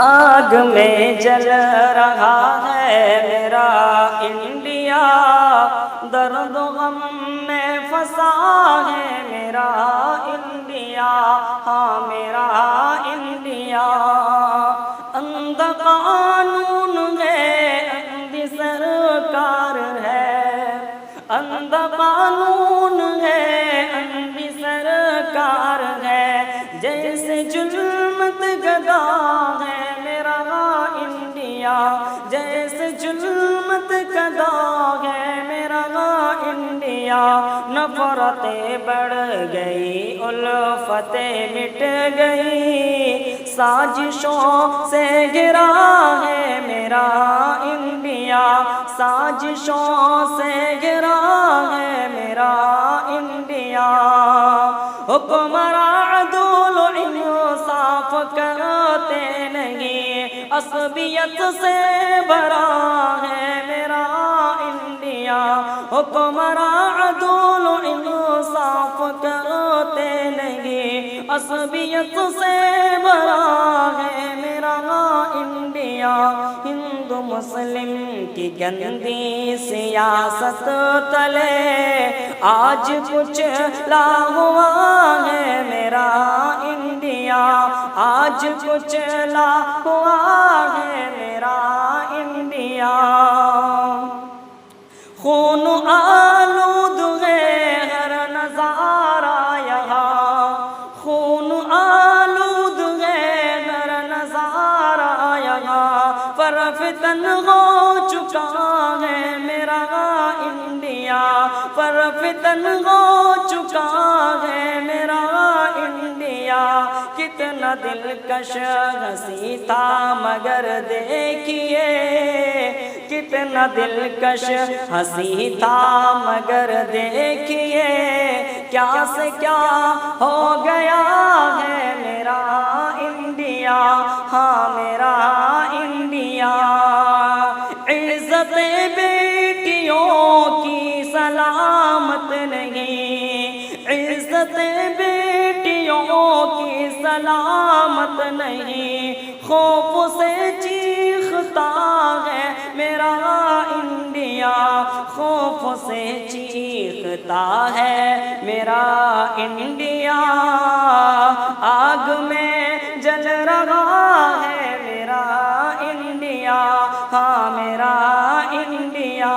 آگ میں جل رہا ہے میرا انڈیا، درد و غم میں پھنسا ہے میرا انڈیا، ہاں میرا انڈیا۔ اندھ قانون ہے، اندھی سرکار ہے، اندھ قانون ہے، اندھی سرکار ہے، جیسے ظلمت گدا ہے میرا انڈیا، جیسے ظلمت گدا ہے میرا انڈیا۔ نفرتیں بڑھ گئی، الفتیں مٹ گئی، سازشوں سے گھرا ہے میرا انڈیا، سازشوں سے گھرا ہے میرا انڈیا۔ حکمراں عدل و انصاف کرتے نہیں، عصبیت سے بھرا ہے میرا انڈیا۔ حکمراں عدل و انصاف کرتے نہیں، عصبیت سے بھرا ہے میرا انڈیا۔ ہندو مسلم کی گندی سیاست تلے آج کچھ لا ہوا ہے میرا انڈیا، آج کچھ لا ہوا ہے میرا انڈیا۔ خون آلود ہے ہر نظارہ یہاں، خون آلود ہے ہر نظارہ یہاں، پر فتن ہو چکا ہے میرا انڈیا، پر فتن ہو چکا ہے میرا انڈیا۔ کتنا دلکش ہنسی تھا مگر دیکھیے، کتنا دلکش ہنسی تھا مگر دیکھیے، کیا سے کیا ہو گیا ہے میرا انڈیا، ہاں میرا انڈیا۔ عزت بیٹیوں کی سلامت نہیں، عزت بیٹیوں کی سلامت نہیں، خوف سے چیختا ہے میرا انڈیا، خوف سے چیختا ہے میرا انڈیا۔ آگ میں جل رہا ہے میرا انڈیا، ہاں میرا انڈیا۔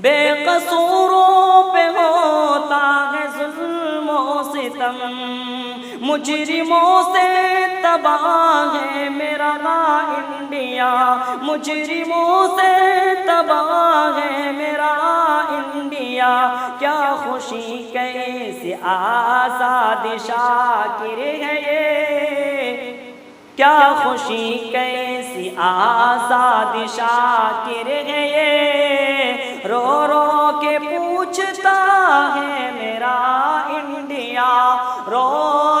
بے قصوروں پہ ہوتا ہے ظلم و ستم، مجرموں سے تباہ ہے میرا انڈیا، مجرموں سے تباہ ہے میرا انڈیا۔ کیا خوشی کیسی آزاد شاکر ہے یہ، کیا خوشی کیسی آزاد شاکر ہے یہ، رو رو کے پوچھتا ہے میرا انڈیا، رو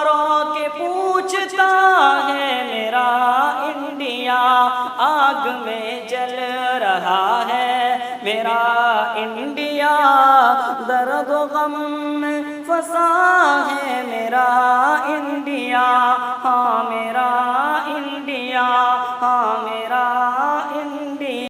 رو کے پوچھتا ہے میرا انڈیا۔ آگ میں جل رہا ہے میرا انڈیا، درد و غم میں پھنسا ہے میرا انڈیا، ہاں میرا انڈیا، ہاں میرا